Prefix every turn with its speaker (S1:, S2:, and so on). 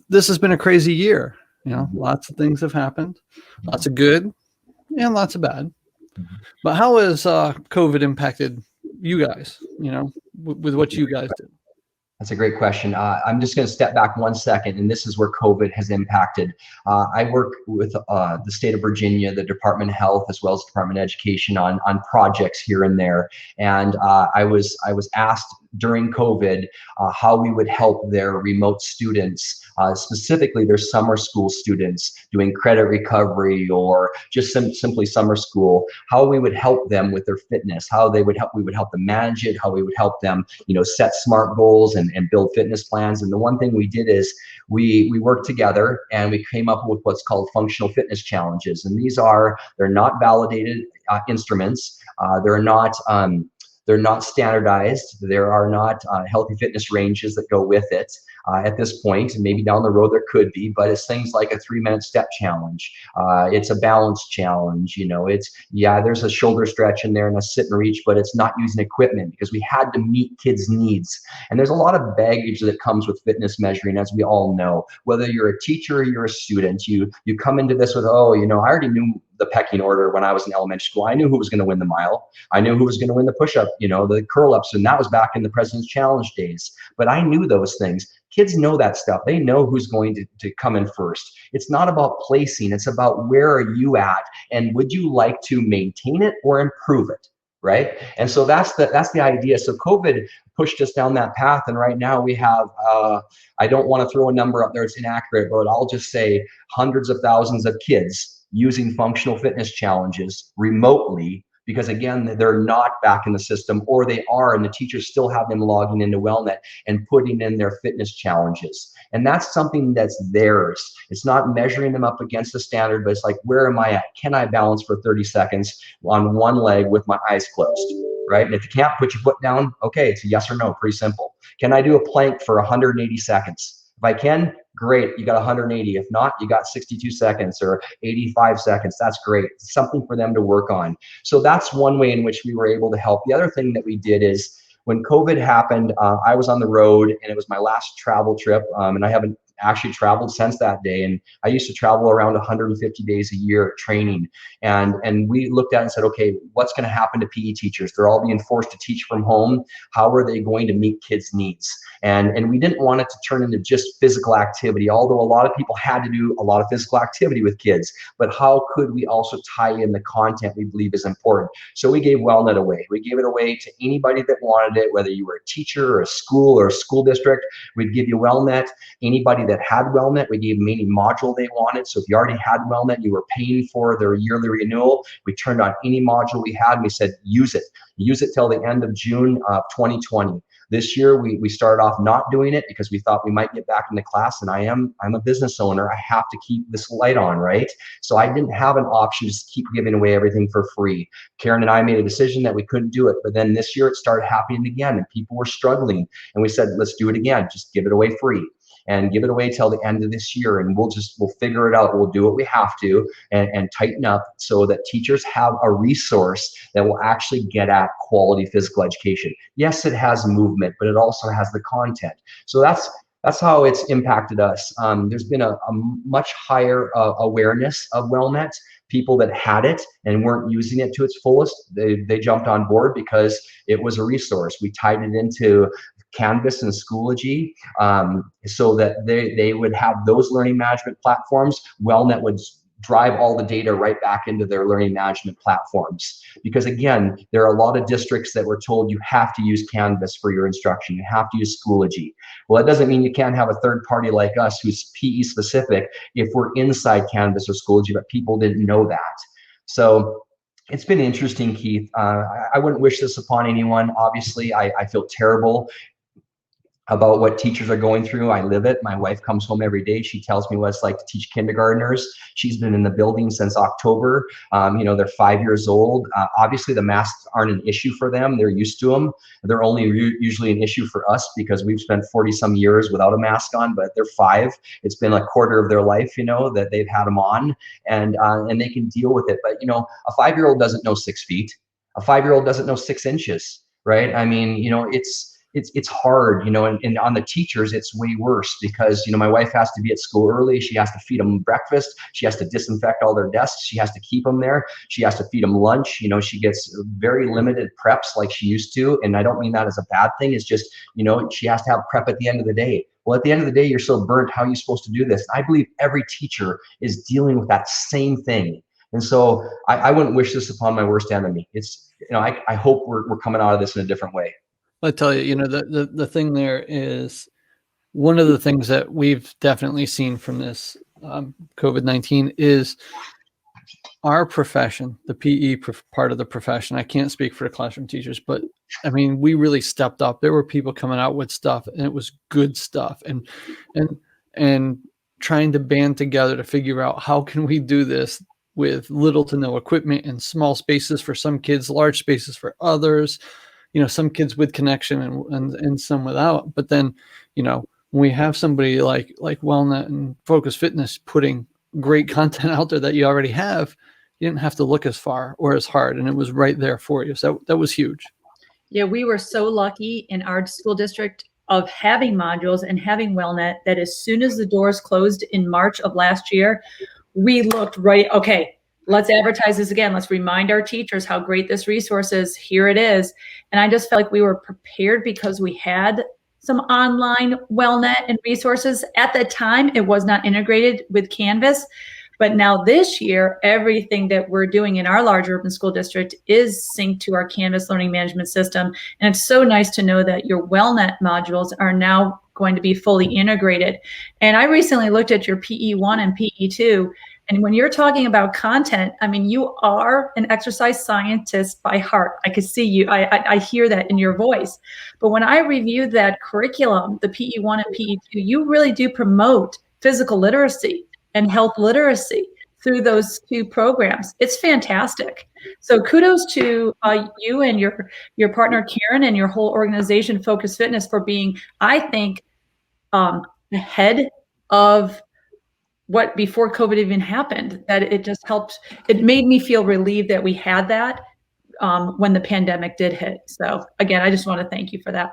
S1: This has been a crazy year.
S2: Mhm.
S1: Lots of things have happened, lots
S2: Mhm.
S1: of good and lots of bad.
S2: Mhm.
S1: But how has COVID impacted you guys, with what you guys did?
S2: That's a great question. I'm just going to step back 1 second, and this is where COVID has impacted. I work with the state of Virginia, the Department of Health, as well as the Department of Education on projects here and there. And I was asked during COVID how we would help their remote students, specifically their summer school students doing credit recovery or just simply summer school, how we would help them with their fitness, how we would help them manage it, how we would help them, set SMART goals and build fitness plans. And the one thing we did is we worked together and we came up with what's called functional fitness challenges. And they're not validated instruments. They're not standardized. There are not healthy fitness ranges that go with it at this point. And maybe down the road there could be, but it's things like a 3-minute step challenge. It's a balance challenge. There's a shoulder stretch in there and a sit and reach, but it's not using equipment because we had to meet kids' needs. And there's a lot of baggage that comes with fitness measuring, as we all know. Whether you're a teacher or you're a student, you come into this with, I already knew the pecking order when I was in elementary school. I knew who was going to win the mile. I knew who was going to win the push-up, the curl-ups, and that was back in the President's Challenge days. But I knew those things. Kids know that stuff. They know who's going to come in first. It's not about placing. It's about where are you at, and would you like to maintain it or improve it, right? And so that's the idea. So COVID pushed us down that path, and right now we have, I don't want to throw a number up there, it's inaccurate, but I'll just say hundreds of thousands of kids using functional fitness challenges remotely, because again, they're not back in the system, or they are, and the teachers still have them logging into WellNet and putting in their fitness challenges. And that's something that's theirs. It's not measuring them up against the standard, but it's like, where am I at? Can I balance for 30 seconds on one leg with my eyes closed, right? And if you can't, put your foot down. Okay, it's a yes or no, pretty simple. Can I do a plank for 180 seconds? If I can, great, you got 180. If not, you got 62 seconds or 85 seconds. That's great. It's something for them to work on. So that's one way in which we were able to help. The other thing that we did is when COVID happened, I was on the road, and it was my last travel trip, and I haven't actually traveled since that day. And I used to travel around 150 days a year training. And we looked at it and said, okay, what's going to happen to PE teachers? They're all being forced to teach from home. How are they going to meet kids' needs? And we didn't want it to turn into just physical activity, although a lot of people had to do a lot of physical activity with kids. But how could we also tie in the content we believe is important? So we gave WellNet away. We gave it away to anybody that wanted it, whether you were a teacher or a school district. We'd give you WellNet. Anybody that had WellNet, we gave them any module they wanted. So if you already had WellNet, you were paying for their yearly renewal, we turned on any module we had and we said, use it. Use it till the end of June of 2020. This year, we started off not doing it because we thought we might get back into class, and I'm a business owner. I have to keep this light on, right? So I didn't have an option to just keep giving away everything for free. Karen and I made a decision that we couldn't do it, but then this year it started happening again, and people were struggling, and we said, let's do it again. Just give it away free. And give it away till the end of this year, and we'll figure it out. We'll do what we have to and tighten up so that teachers have a resource that will actually get at quality physical education. Yes, it has movement, but it also has the content. So that's how it's impacted us. There's been a much higher awareness of WellNet. People that had it and weren't using it to its fullest, they jumped on board because it was a resource. We tied it into Canvas and Schoology, so that they would have those learning management platforms. WellNet would drive all the data right back into their learning management platforms. Because again, there are a lot of districts that were told you have to use Canvas for your instruction, you have to use Schoology. Well, that doesn't mean you can't have a third party like us who's PE specific if we're inside Canvas or Schoology, but people didn't know that. So it's been interesting, Keith. I wouldn't wish this upon anyone. Obviously, I feel terrible about what teachers are going through. I live it. My wife comes home every day. She tells me what it's like to teach kindergartners. She's been in the building since October. They're 5 years old. Obviously, the masks aren't an issue for them. They're used to them. They're only usually an issue for us because we've spent 40 some years without a mask on, but they're 5. It's been a quarter of their life, that they've had them on, and they can deal with it. But, a 5-year-old doesn't know 6 feet. A 5-year-old doesn't know 6 inches, right? I mean, it's hard, and on the teachers, it's way worse because, my wife has to be at school early. She has to feed them breakfast. She has to disinfect all their desks. She has to keep them there. She has to feed them lunch. She gets very limited preps like she used to. And I don't mean that as a bad thing. It's just, she has to have prep at the end of the day. Well, at the end of the day, you're so burnt. How are you supposed to do this? I believe every teacher is dealing with that same thing. And so I wouldn't wish this upon my worst enemy. It's, I hope we're coming out of this in a different way.
S1: I tell you, the thing there is, one of the things that we've definitely seen from this COVID-19 is our profession, the PE part of the profession. I can't speak for the classroom teachers, but I mean, we really stepped up. There were people coming out with stuff, and it was good stuff, and trying to band together to figure out how can we do this with little to no equipment and small spaces for some kids, large spaces for others. Some kids with connection and some without. But then, when we have somebody like WellNet and Focus Fitness putting great content out there that you already have, you didn't have to look as far or as hard, and it was right there for you. So that was huge.
S3: Yeah, we were so lucky in our school district of having modules and having WellNet that as soon as the doors closed in March of last year, we looked right, okay, let's advertise this again. Let's remind our teachers how great this resource is. Here it is. And I just felt like we were prepared because we had some online WellNet and resources. At the time, it was not integrated with Canvas. But now this year, everything that we're doing in our large urban school district is synced to our Canvas learning management system. And it's so nice to know that your WellNet modules are now going to be fully integrated. And I recently looked at your PE1 and PE2. And when you're talking about content, I mean, you are an exercise scientist by heart. I could see you. I hear that in your voice. But when I reviewed that curriculum, the PE1 and PE2, you really do promote physical literacy and health literacy through those two programs. It's fantastic. So kudos to you and your partner, Karen, and your whole organization, Focus Fitness, for being, I think, ahead of what before COVID even happened. That it just helped. It made me feel relieved that we had that when the pandemic did hit. So again, I just want to thank you for that.